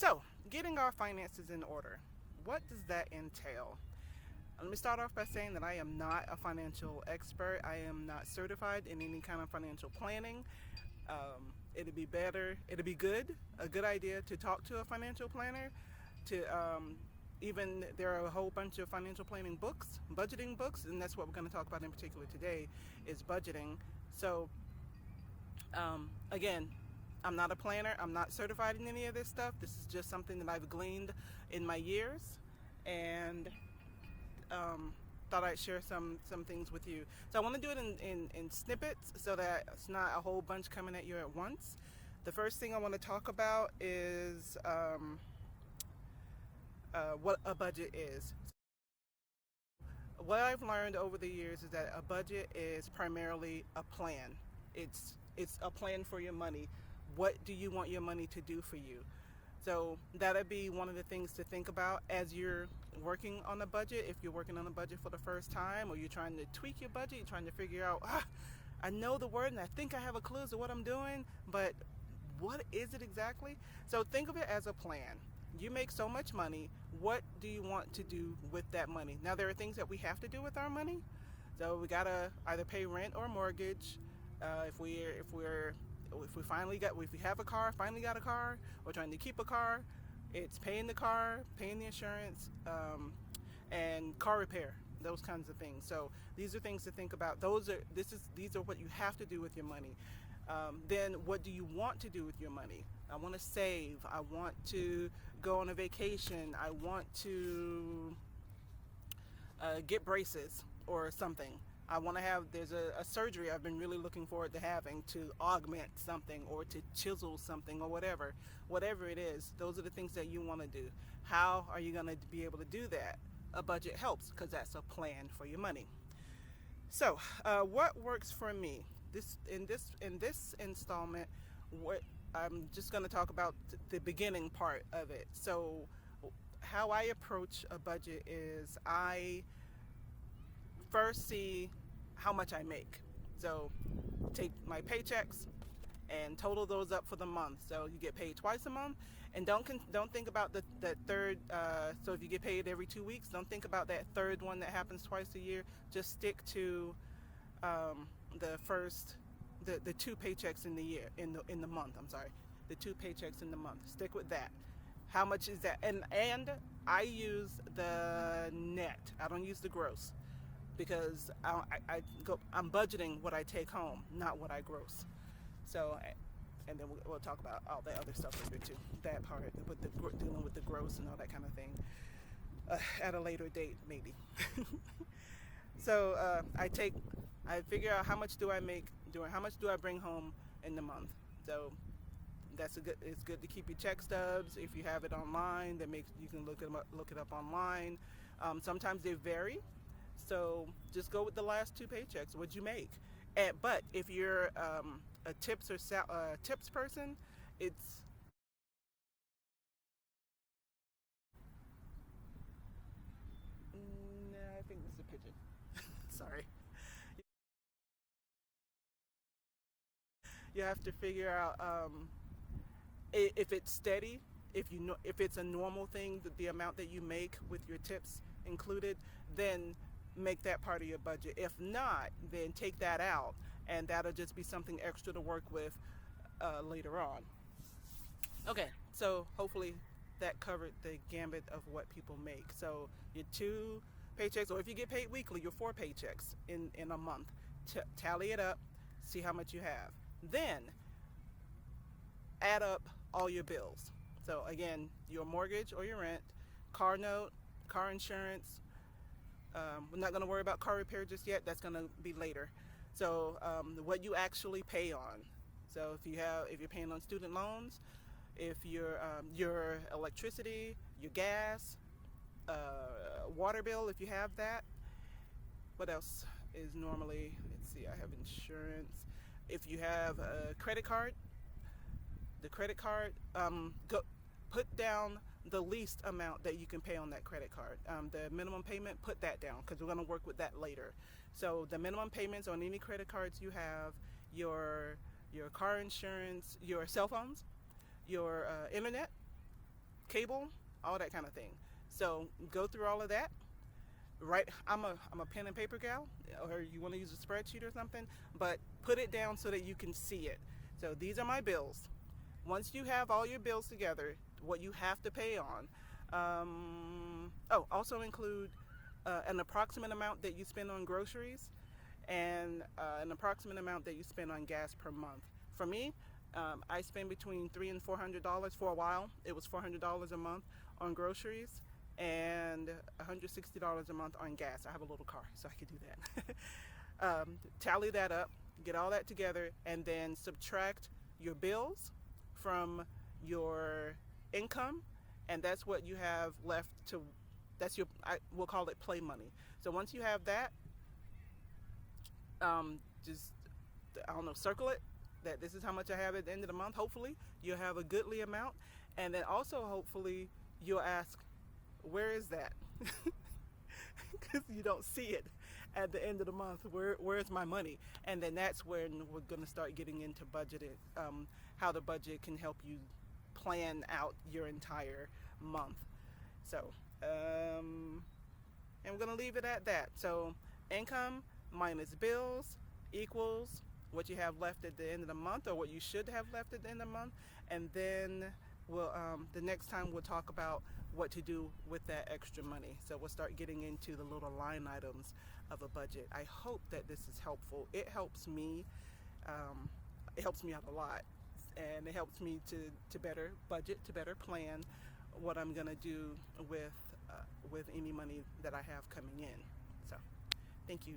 So, getting our finances in order. What does that entail? Let me start off by saying that I am not a financial expert. I am not certified in any kind of financial planning. It'd be better, it'd be good, a good idea to talk to a financial planner. To even there are a whole bunch of financial planning books, budgeting books, and that's what we're going to talk about in particular today is budgeting. So again, I'm not a planner. I'm not certified in any of this stuff. This is just something that I've gleaned in my years, and thought I'd share some things with you. So I want to do it in snippets so that it's not a whole bunch coming at you at once. The first thing I want to talk about is what a budget is. What I've learned over the years is that a budget is primarily a plan. It's a plan for your money. What do you want your money to do for you? So that'll be one of the things to think about as you're working on a budget. If you're working on a budget for the first time, or you're trying to tweak your budget, you're trying to figure out, I know the word and I think I have a clue as to what I'm doing, but what is it exactly? So think of it as a plan. You make so much money. What do you want to do with that money? Now, there are things that we have to do with our money. So we gotta either pay rent or mortgage. If we have a car, finally got a car, or trying to keep a car, it's paying the car, paying the insurance, and car repair, those kinds of things. So these are things to think about. These are what you have to do with your money. Then what do you want to do with your money? I want to save. I want to go on a vacation. I want to get braces or something. I want to have, there's a surgery I've been really looking forward to having to augment something or to chisel something or whatever it is. Those are the things that you want to do. How are you going to be able to do that? A budget helps because that's a plan for your money. So what works for me? In this installment, what I'm just going to talk about the beginning part of it. So how I approach a budget is I first see how much I make. So take my paychecks and total those up for the month. So you get paid twice a month, and don't think about the third. So if you get paid every 2 weeks, don't think about that third one that happens twice a year. Just stick to the two paychecks in the year, in the month. I'm sorry, the two paychecks in the month. Stick with that. How much is that? And I use the net. I don't use the gross, because I'm budgeting what I take home, not what I gross. So, and then we'll talk about all the other stuff later too. That part with dealing with the gross and all that kind of thing at a later date, maybe. So I figure out how much do I make, how much do I bring home in the month. So it's good to keep your check stubs. If you have it online, you can look it up online. Sometimes they vary. So just go with the last two paychecks. What'd you make? But if you're a tips person, it's no, I think this is a pigeon. Sorry. You have to figure out if it's steady, if it's a normal thing, the amount that you make with your tips included, then make that part of your budget. If not, then take that out, and that'll just be something extra to work with later on. Okay, so hopefully that covered the gambit of what people make. So your two paychecks, or if you get paid weekly, your four paychecks in a month. Tally it up, see how much you have. Then add up all your bills. So again, your mortgage or your rent, car note, car insurance. We're not going to worry about car repair just yet. That's going to be later. So what you actually pay on. So if you're paying on student loans, if your electricity, your gas, water bill, if you have that. What else is normally? Let's see. I have insurance. If you have a credit card, the credit card, put down the least amount that you can pay on that credit card. The minimum payment, put that down, because we're going to work with that later. So the minimum payments on any credit cards you have, your car insurance, your cell phones, your internet, cable, all that kind of thing. So go through all of that. Right, I'm a pen and paper gal, or you want to use a spreadsheet or something, but put it down so that you can see it. So these are my bills. Once you have all your bills together, what you have to pay on. Also include an approximate amount that you spend on groceries, and an approximate amount that you spend on gas per month. For me, I spend between $300 and $400. For a while, it was $400 a month on groceries and $160 a month on gas. I have a little car, so I could do that. Tally that up, get all that together, and then subtract your bills from your income, and that's what you have left to. We'll call it play money. So once you have that, just, I don't know, circle it, that this is how much I have at the end of the month. Hopefully you'll have a goodly amount, and then also hopefully you'll ask, where is that? Because you don't see it at the end of the month. Where's my money? And then that's when we're going to start getting into budgeting, how the budget can help you plan out your entire month. So and we're going to leave it at that. So income minus bills equals what you have left at the end of the month, or what you should have left at the end of the month. And then the next time we'll talk about what to do with that extra money. So we'll start getting into the little line items of a budget. I hope that this is helpful. It helps me. It helps me out a lot, and it helps me to better budget, to better plan what I'm gonna do with any money that I have coming in. So, thank you.